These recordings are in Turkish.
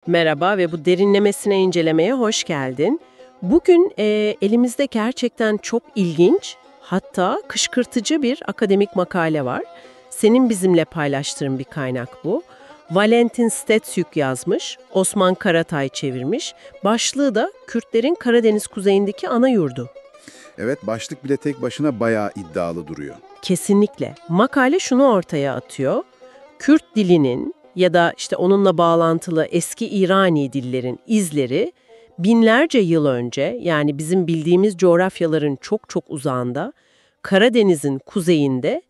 Merhaba ve bu derinlemesine incelemeye hoş geldin. Bugün elimizde gerçekten çok ilginç, hatta kışkırtıcı bir akademik makale var. Senin bizimle paylaştığın bir kaynak bu. Valentin Stetsuk yazmış, Osman Karatay çevirmiş. Başlığı da Kürtlerin Karadeniz kuzeyindeki ana yurdu. Evet, başlık bile tek başına bayağı iddialı duruyor. Kesinlikle. Makale şunu ortaya atıyor. Kürt dilinin ya da işte onunla bağlantılı eski İrani dillerin izleri binlerce yıl önce, yani bizim bildiğimiz coğrafyaların çok çok uzağında, Karadeniz'in kuzeyinde,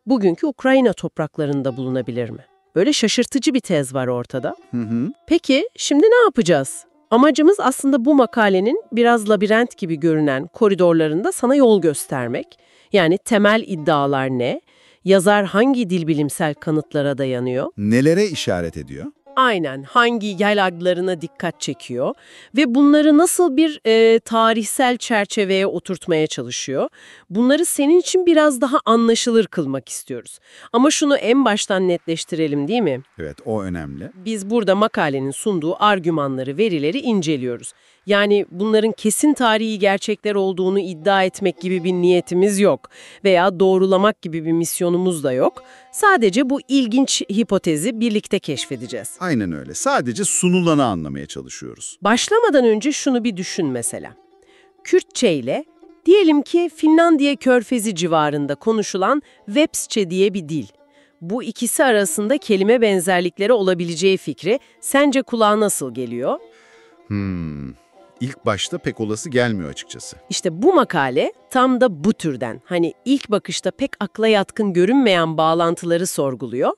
bugünkü Ukrayna topraklarında bulunabilir mi? Böyle şaşırtıcı bir tez var ortada. Hı hı. Peki şimdi ne yapacağız? Amacımız aslında bu makalenin biraz labirent gibi görünen koridorlarında sana yol göstermek. Yani temel iddialar ne? Yazar hangi dilbilimsel kanıtlara dayanıyor? Nelere işaret ediyor? Aynen, hangi yel adlarına dikkat çekiyor ve bunları nasıl bir tarihsel çerçeveye oturtmaya çalışıyor. Bunları senin için biraz daha anlaşılır kılmak istiyoruz. Ama şunu en baştan netleştirelim, değil mi? Evet, o önemli. Biz burada makalenin sunduğu argümanları, verileri inceliyoruz. Yani bunların kesin tarihi gerçekler olduğunu iddia etmek gibi bir niyetimiz yok veya doğrulamak gibi bir misyonumuz da yok. Sadece bu ilginç hipotezi birlikte keşfedeceğiz. Aynen öyle. Sadece sunulanı anlamaya çalışıyoruz. Başlamadan önce şunu bir düşün mesela. Kürtçe ile diyelim ki Finlandiya Körfezi civarında konuşulan Vepsçe diye bir dil. Bu ikisi arasında kelime benzerlikleri olabileceği fikri sence kulağa nasıl geliyor? İlk başta pek olası gelmiyor açıkçası. İşte bu makale tam da bu türden, hani ilk bakışta pek akla yatkın görünmeyen bağlantıları sorguluyor.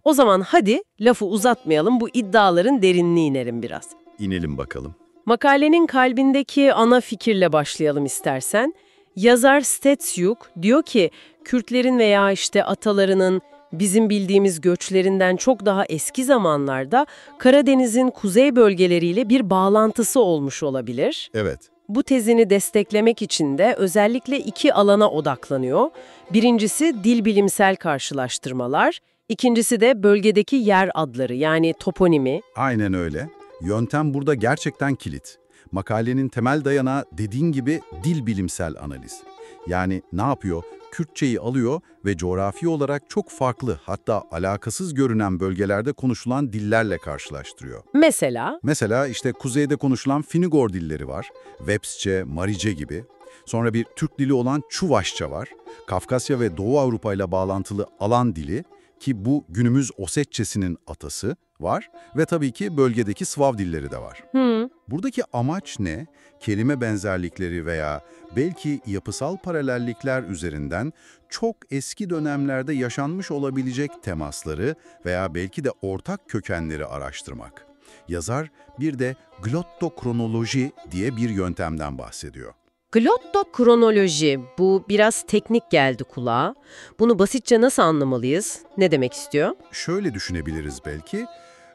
O zaman hadi lafı uzatmayalım, bu iddiaların derinliğine inelim biraz. İnelim bakalım. Makalenin kalbindeki ana fikirle başlayalım istersen. Yazar Stetsuk diyor ki Kürtlerin veya işte atalarının bizim bildiğimiz göçlerinden çok daha eski zamanlarda Karadeniz'in kuzey bölgeleriyle bir bağlantısı olmuş olabilir. Evet. Bu tezini desteklemek için de özellikle iki alana odaklanıyor. Birincisi dil bilimsel karşılaştırmalar, ikincisi de bölgedeki yer adları, yani toponimi. Aynen öyle. Yöntem burada gerçekten kilit. Makalenin temel dayanağı dediğin gibi dil bilimsel analiz. Yani ne yapıyor? Kürtçeyi alıyor ve coğrafi olarak çok farklı, hatta alakasız görünen bölgelerde konuşulan dillerle karşılaştırıyor. Mesela işte kuzeyde konuşulan Finugor dilleri var, Vepsçe, Marice gibi. Sonra bir Türk dili olan Çuvaşça var, Kafkasya ve Doğu Avrupa ile bağlantılı Alan dili ki bu günümüz Osetçesinin atası var ve tabii ki bölgedeki Slav dilleri de var. Buradaki amaç ne? Kelime benzerlikleri veya belki yapısal paralellikler üzerinden çok eski dönemlerde yaşanmış olabilecek temasları veya belki de ortak kökenleri araştırmak. Yazar bir de glottokronoloji diye bir yöntemden bahsediyor. Glottokronoloji, bu biraz teknik geldi kulağa. Bunu basitçe nasıl anlamalıyız? Ne demek istiyor? Şöyle düşünebiliriz belki.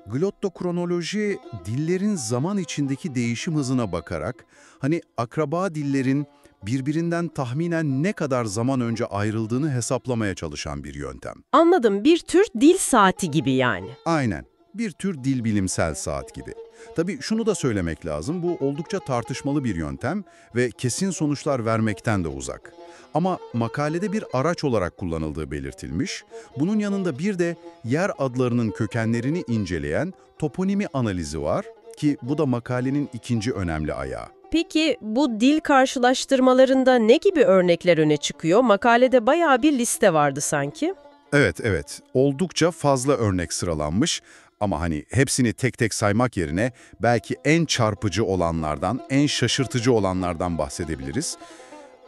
Glottokronoloji, dillerin zaman içindeki değişim hızına bakarak, hani akraba dillerin birbirinden tahminen ne kadar zaman önce ayrıldığını hesaplamaya çalışan bir yöntem. Anladım, bir tür dil saati gibi yani. Aynen, bir tür dil bilimsel saat gibi. Tabii şunu da söylemek lazım, bu oldukça tartışmalı bir yöntem ve kesin sonuçlar vermekten de uzak. Ama makalede bir araç olarak kullanıldığı belirtilmiş, bunun yanında bir de yer adlarının kökenlerini inceleyen toponimi analizi var ki bu da makalenin ikinci önemli ayağı. Peki bu dil karşılaştırmalarında ne gibi örnekler öne çıkıyor? Makalede bayağı bir liste vardı sanki. Evet, oldukça fazla örnek sıralanmış. Ama hani hepsini tek tek saymak yerine belki en çarpıcı olanlardan, en şaşırtıcı olanlardan bahsedebiliriz.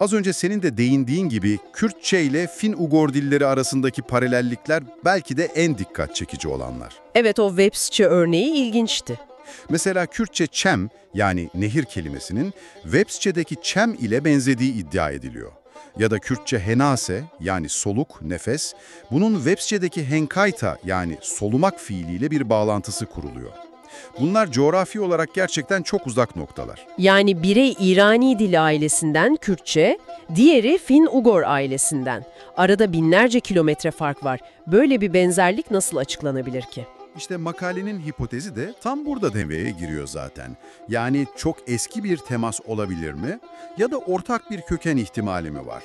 Az önce senin de değindiğin gibi Kürtçe ile Fin-Ugor dilleri arasındaki paralellikler belki de en dikkat çekici olanlar. Evet, o Vepsçe örneği ilginçti. Mesela Kürtçe çem, yani nehir kelimesinin Vepsçe'deki çem ile benzediği iddia ediliyor. Ya da Kürtçe henase, yani soluk, nefes, bunun Vepsçe'deki henkayta, yani solumak fiiliyle bir bağlantısı kuruluyor. Bunlar coğrafi olarak gerçekten çok uzak noktalar. Yani biri İrani dil ailesinden Kürtçe, diğeri Fin-Ugor ailesinden. Arada binlerce kilometre fark var. Böyle bir benzerlik nasıl açıklanabilir ki? İşte makalenin hipotezi de tam burada devreye giriyor zaten. Yani çok eski bir temas olabilir mi? Ya da ortak bir köken ihtimali mi var?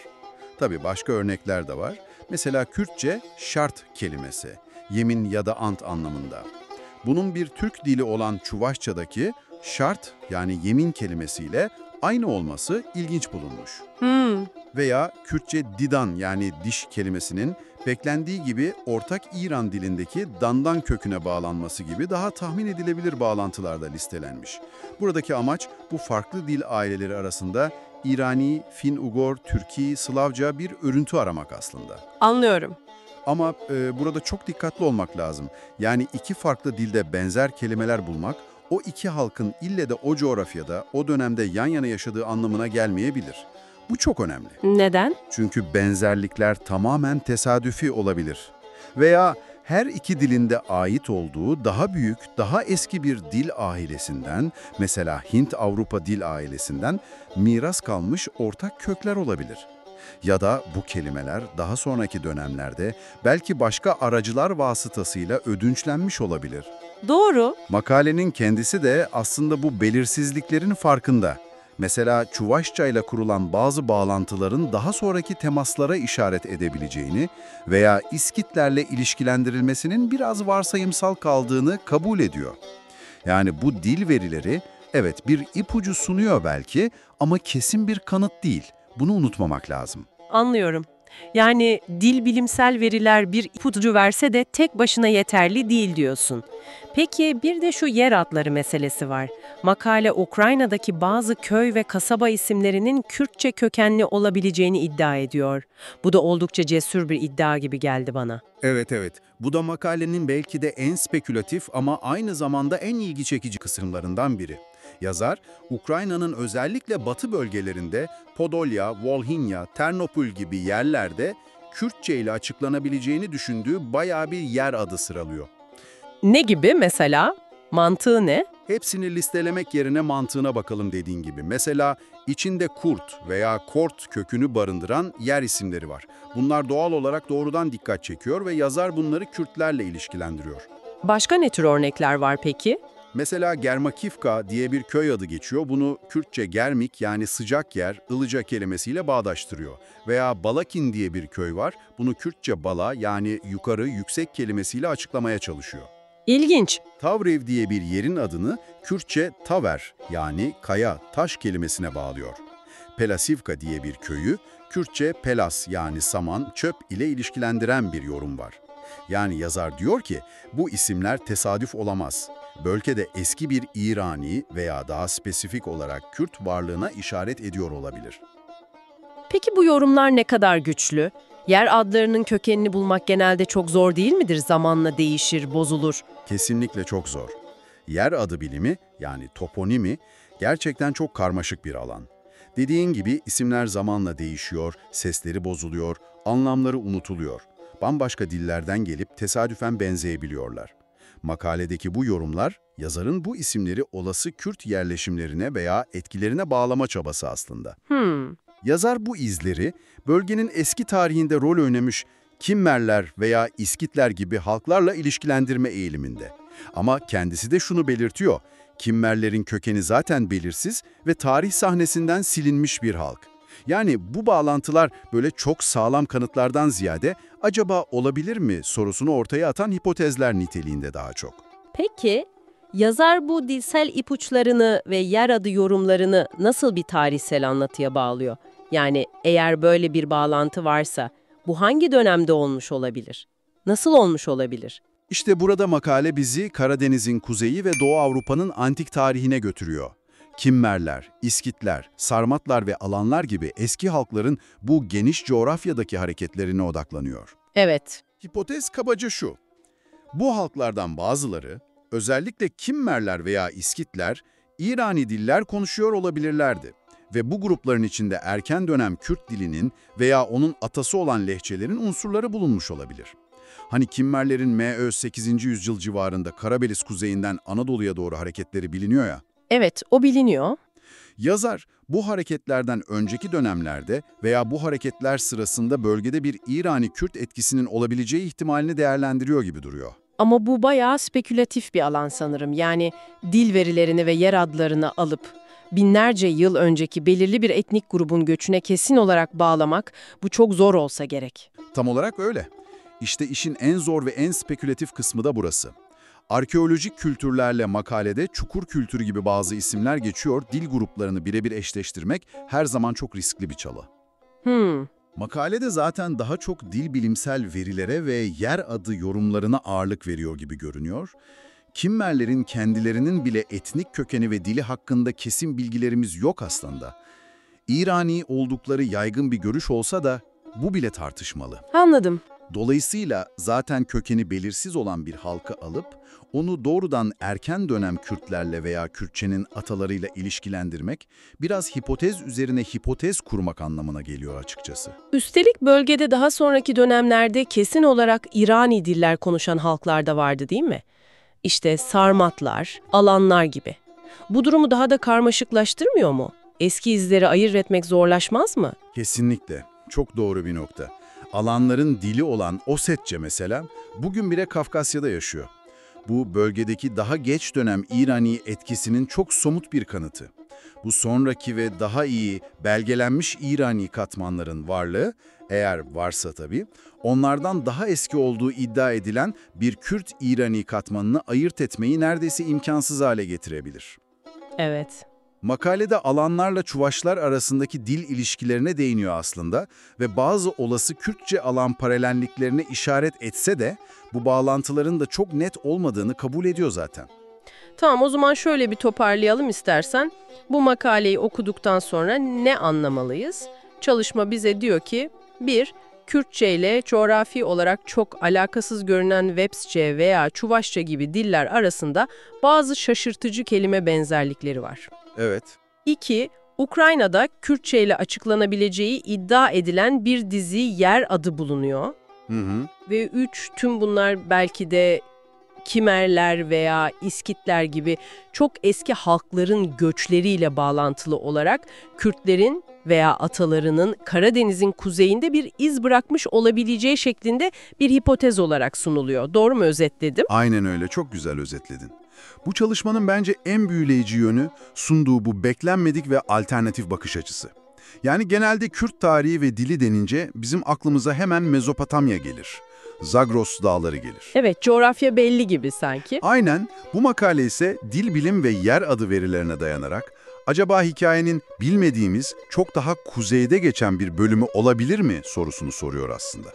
Tabii başka örnekler de var. Mesela Kürtçe şart kelimesi, yemin ya da ant anlamında. Bunun bir Türk dili olan Çuvaşça'daki şart yani yemin kelimesiyle aynı olması ilginç bulunmuş. Veya Kürtçe didan yani diş kelimesinin beklendiği gibi ortak İran dilindeki dandan köküne bağlanması gibi daha tahmin edilebilir bağlantılarda listelenmiş. Buradaki amaç bu farklı dil aileleri arasında İrani, Fin-Ugor, Türki, Slavca bir örüntü aramak aslında. Anlıyorum. Ama burada çok dikkatli olmak lazım. Yani iki farklı dilde benzer kelimeler bulmak, o iki halkın ille de o coğrafyada, o dönemde yan yana yaşadığı anlamına gelmeyebilir. Bu çok önemli. Neden? Çünkü benzerlikler tamamen tesadüfi olabilir. Veya her iki dilinde ait olduğu daha büyük, daha eski bir dil ailesinden, mesela Hint-Avrupa dil ailesinden miras kalmış ortak kökler olabilir. Ya da bu kelimeler daha sonraki dönemlerde belki başka aracılar vasıtasıyla ödünçlenmiş olabilir. Doğru. Makalenin kendisi de aslında bu belirsizliklerin farkında. Mesela Çuvaşça ile kurulan bazı bağlantıların daha sonraki temaslara işaret edebileceğini veya İskitlerle ilişkilendirilmesinin biraz varsayımsal kaldığını kabul ediyor. Yani bu dil verileri evet bir ipucu sunuyor belki ama kesin bir kanıt değil. Bunu unutmamak lazım. Anlıyorum. Yani dil bilimsel veriler bir ipucu verse de tek başına yeterli değil diyorsun. Peki bir de şu yer adları meselesi var. Makale Ukrayna'daki bazı köy ve kasaba isimlerinin Kürtçe kökenli olabileceğini iddia ediyor. Bu da oldukça cesur bir iddia gibi geldi bana. Evet. Bu da makalenin belki de en spekülatif ama aynı zamanda en ilgi çekici kısımlarından biri. Yazar, Ukrayna'nın özellikle batı bölgelerinde Podolya, Volhynia, Ternopil gibi yerlerde Kürtçe ile açıklanabileceğini düşündüğü bayağı bir yer adı sıralıyor. Ne gibi mesela? Mantığı ne? Hepsini listelemek yerine mantığına bakalım dediğin gibi. Mesela içinde kurt veya kort kökünü barındıran yer isimleri var. Bunlar doğal olarak doğrudan dikkat çekiyor ve yazar bunları Kürtlerle ilişkilendiriyor. Başka ne tür örnekler var peki? Mesela Germakivka diye bir köy adı geçiyor. Bunu Kürtçe germik yani sıcak yer, ılıca kelimesiyle bağdaştırıyor. Veya Balakin diye bir köy var. Bunu Kürtçe bala yani yukarı, yüksek kelimesiyle açıklamaya çalışıyor. İlginç. Tavrev diye bir yerin adını Kürtçe taver yani kaya, taş kelimesine bağlıyor. Pelasivka diye bir köyü Kürtçe pelas yani saman, çöp ile ilişkilendiren bir yorum var. Yani yazar diyor ki bu isimler tesadüf olamaz. Bölgede eski bir İrani veya daha spesifik olarak Kürt varlığına işaret ediyor olabilir. Peki bu yorumlar ne kadar güçlü? Yer adlarının kökenini bulmak genelde çok zor değil midir? Zamanla değişir, bozulur. Kesinlikle çok zor. Yer adı bilimi yani toponimi gerçekten çok karmaşık bir alan. Dediğin gibi isimler zamanla değişiyor, sesleri bozuluyor, anlamları unutuluyor. Bambaşka dillerden gelip tesadüfen benzeyebiliyorlar. Makaledeki bu yorumlar, yazarın bu isimleri olası Kürt yerleşimlerine veya etkilerine bağlama çabası aslında. Yazar bu izleri, bölgenin eski tarihinde rol oynamış Kimmerler veya İskitler gibi halklarla ilişkilendirme eğiliminde. Ama kendisi de şunu belirtiyor, Kimmerlerin kökeni zaten belirsiz ve tarih sahnesinden silinmiş bir halk. Yani bu bağlantılar böyle çok sağlam kanıtlardan ziyade acaba olabilir mi sorusunu ortaya atan hipotezler niteliğinde daha çok. Peki, yazar bu dilsel ipuçlarını ve yer adı yorumlarını nasıl bir tarihsel anlatıya bağlıyor? Yani eğer böyle bir bağlantı varsa, bu hangi dönemde olmuş olabilir? Nasıl olmuş olabilir? İşte burada makale bizi Karadeniz'in kuzeyi ve Doğu Avrupa'nın antik tarihine götürüyor. Kimmerler, İskitler, Sarmatlar ve Alanlar gibi eski halkların bu geniş coğrafyadaki hareketlerine odaklanıyor. Evet. Hipotez kabaca şu. Bu halklardan bazıları, özellikle Kimmerler veya İskitler, İrani diller konuşuyor olabilirlerdi. Ve bu grupların içinde erken dönem Kürt dilinin veya onun atası olan lehçelerin unsurları bulunmuş olabilir. Hani Kimmerlerin M.Ö. 8. yüzyıl civarında Karabeliz kuzeyinden Anadolu'ya doğru hareketleri biliniyor ya. Evet, o biliniyor. Yazar, bu hareketlerden önceki dönemlerde veya bu hareketler sırasında bölgede bir İrani Kürt etkisinin olabileceği ihtimalini değerlendiriyor gibi duruyor. Ama bu bayağı spekülatif bir alan sanırım. Yani dil verilerini ve yer adlarını alıp binlerce yıl önceki belirli bir etnik grubun göçüne kesin olarak bağlamak bu çok zor olsa gerek. Tam olarak öyle. İşte işin en zor ve en spekülatif kısmı da burası. Arkeolojik kültürlerle makalede çukur kültürü gibi bazı isimler geçiyor, dil gruplarını birebir eşleştirmek her zaman çok riskli bir çalı. Makalede zaten daha çok dil bilimsel verilere ve yer adı yorumlarına ağırlık veriyor gibi görünüyor. Kimmerlerin kendilerinin bile etnik kökeni ve dili hakkında kesin bilgilerimiz yok aslında. İrani oldukları yaygın bir görüş olsa da bu bile tartışmalı. Anladım. Dolayısıyla zaten kökeni belirsiz olan bir halkı alıp onu doğrudan erken dönem Kürtlerle veya Kürtçenin atalarıyla ilişkilendirmek biraz hipotez üzerine hipotez kurmak anlamına geliyor açıkçası. Üstelik bölgede daha sonraki dönemlerde kesin olarak İrani diller konuşan halklar da vardı değil mi? İşte Sarmatlar, Alanlar gibi. Bu durumu daha da karmaşıklaştırmıyor mu? Eski izleri ayırt etmek zorlaşmaz mı? Kesinlikle. Çok doğru bir nokta. Alanların dili olan Osetçe mesela bugün bile Kafkasya'da yaşıyor. Bu bölgedeki daha geç dönem İrani etkisinin çok somut bir kanıtı. Bu sonraki ve daha iyi belgelenmiş İrani katmanların varlığı, eğer varsa tabii, onlardan daha eski olduğu iddia edilen bir Kürt-İrani katmanını ayırt etmeyi neredeyse imkansız hale getirebilir. Evet. Makalede Alanlarla Çuvaşlar arasındaki dil ilişkilerine değiniyor aslında ve bazı olası Kürtçe alan paralelliklerine işaret etse de bu bağlantıların da çok net olmadığını kabul ediyor zaten. Tamam, o zaman şöyle bir toparlayalım istersen. Bu makaleyi okuduktan sonra ne anlamalıyız? Çalışma bize diyor ki, 1. Kürtçe ile coğrafi olarak çok alakasız görünen Websçe veya Çuvaşça gibi diller arasında bazı şaşırtıcı kelime benzerlikleri var. Evet. 2. Ukrayna'da Kürtçe ile açıklanabileceği iddia edilen bir dizi yer adı bulunuyor. Ve 3. Tüm bunlar belki de Kimerler veya İskitler gibi çok eski halkların göçleriyle bağlantılı olarak Kürtlerin veya atalarının Karadeniz'in kuzeyinde bir iz bırakmış olabileceği şeklinde bir hipotez olarak sunuluyor. Doğru mu özetledim? Aynen öyle, çok güzel özetledin. Bu çalışmanın bence en büyüleyici yönü sunduğu bu beklenmedik ve alternatif bakış açısı. Yani genelde Kürt tarihi ve dili denince bizim aklımıza hemen Mezopotamya gelir. Zagros dağları gelir. Evet, coğrafya belli gibi sanki. Aynen, bu makale ise dil bilim ve yer adı verilerine dayanarak acaba hikayenin bilmediğimiz çok daha kuzeyde geçen bir bölümü olabilir mi sorusunu soruyor aslında.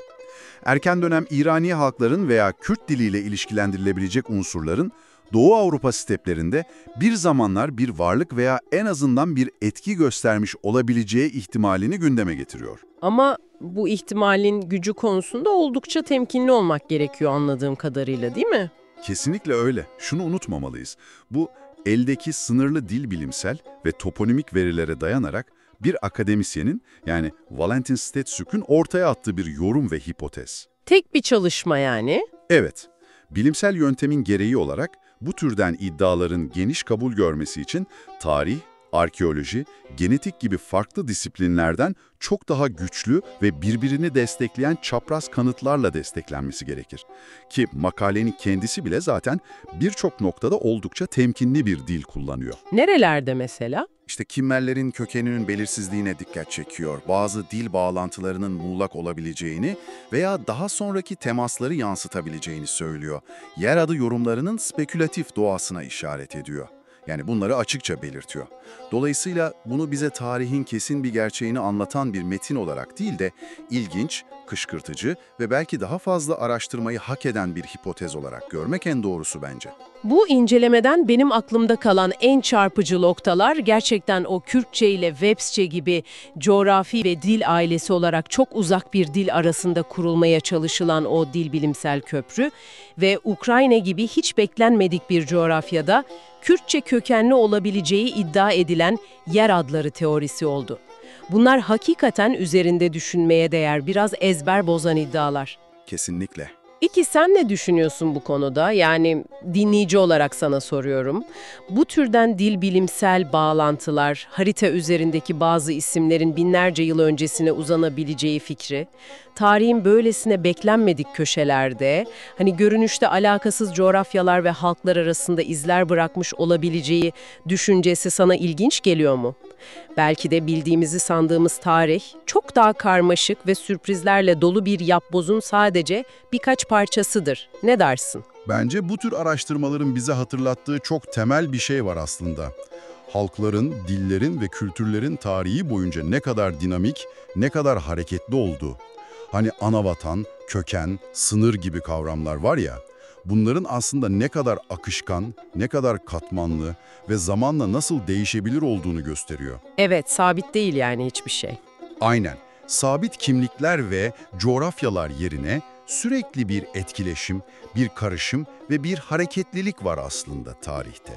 Erken dönem İrani halkların veya Kürt diliyle ilişkilendirilebilecek unsurların Doğu Avrupa steplerinde bir zamanlar bir varlık veya en azından bir etki göstermiş olabileceği ihtimalini gündeme getiriyor. Ama bu ihtimalin gücü konusunda oldukça temkinli olmak gerekiyor anladığım kadarıyla, değil mi? Kesinlikle öyle. Şunu unutmamalıyız. Bu eldeki sınırlı dil bilimsel ve toponimik verilere dayanarak bir akademisyenin, yani Valentin Stetsuk'un ortaya attığı bir yorum ve hipotez. Tek bir çalışma yani. Evet, bilimsel yöntemin gereği olarak bu türden iddiaların geniş kabul görmesi için tarih, arkeoloji, genetik gibi farklı disiplinlerden çok daha güçlü ve birbirini destekleyen çapraz kanıtlarla desteklenmesi gerekir. Ki makalenin kendisi bile zaten birçok noktada oldukça temkinli bir dil kullanıyor. Nerelerde mesela? İşte Kimmerlerin kökeninin belirsizliğine dikkat çekiyor, bazı dil bağlantılarının muğlak olabileceğini veya daha sonraki temasları yansıtabileceğini söylüyor. Yer adı yorumlarının spekülatif doğasına işaret ediyor. Yani bunları açıkça belirtiyor. Dolayısıyla bunu bize tarihin kesin bir gerçeğini anlatan bir metin olarak değil de ilginç, kışkırtıcı ve belki daha fazla araştırmayı hak eden bir hipotez olarak görmek en doğrusu bence. Bu incelemeden benim aklımda kalan en çarpıcı noktalar gerçekten o Kürtçe ile Websçe gibi coğrafi ve dil ailesi olarak çok uzak bir dil arasında kurulmaya çalışılan o dil bilimsel köprü ve Ukrayna gibi hiç beklenmedik bir coğrafyada Kürtçe kökenli olabileceği iddia edilen yer adları teorisi oldu. Bunlar hakikaten üzerinde düşünmeye değer biraz ezber bozan iddialar. Kesinlikle. İki, sen ne düşünüyorsun bu konuda? Yani dinleyici olarak sana soruyorum. Bu türden dil bilimsel bağlantılar, harita üzerindeki bazı isimlerin binlerce yıl öncesine uzanabileceği fikri, tarihin böylesine beklenmedik köşelerde, hani görünüşte alakasız coğrafyalar ve halklar arasında izler bırakmış olabileceği düşüncesi sana ilginç geliyor mu? Belki de bildiğimizi sandığımız tarih çok daha karmaşık ve sürprizlerle dolu bir yapbozun sadece birkaç parçasıdır. Ne dersin? Bence bu tür araştırmaların bize hatırlattığı çok temel bir şey var aslında. Halkların, dillerin ve kültürlerin tarihi boyunca ne kadar dinamik, ne kadar hareketli olduğu. Hani anavatan, köken, sınır gibi kavramlar var ya, bunların aslında ne kadar akışkan, ne kadar katmanlı ve zamanla nasıl değişebilir olduğunu gösteriyor. Evet, sabit değil yani hiçbir şey. Aynen. Sabit kimlikler ve coğrafyalar yerine sürekli bir etkileşim, bir karışım ve bir hareketlilik var aslında tarihte.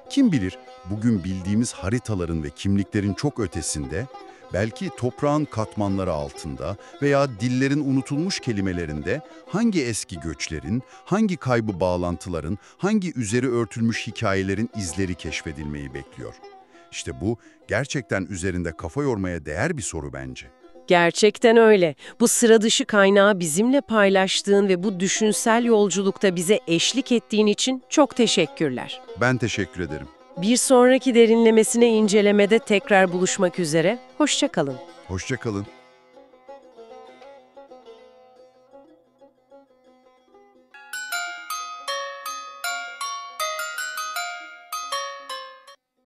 Kim bilir bugün bildiğimiz haritaların ve kimliklerin çok ötesinde, belki toprağın katmanları altında veya dillerin unutulmuş kelimelerinde hangi eski göçlerin, hangi kaybı bağlantıların, hangi üzeri örtülmüş hikayelerin izleri keşfedilmeyi bekliyor. İşte bu gerçekten üzerinde kafa yormaya değer bir soru bence. Gerçekten öyle. Bu sıra dışı kaynağı bizimle paylaştığın ve bu düşünsel yolculukta bize eşlik ettiğin için çok teşekkürler. Ben teşekkür ederim. Bir sonraki derinlemesine incelemede tekrar buluşmak üzere. Hoşça kalın. Hoşça kalın.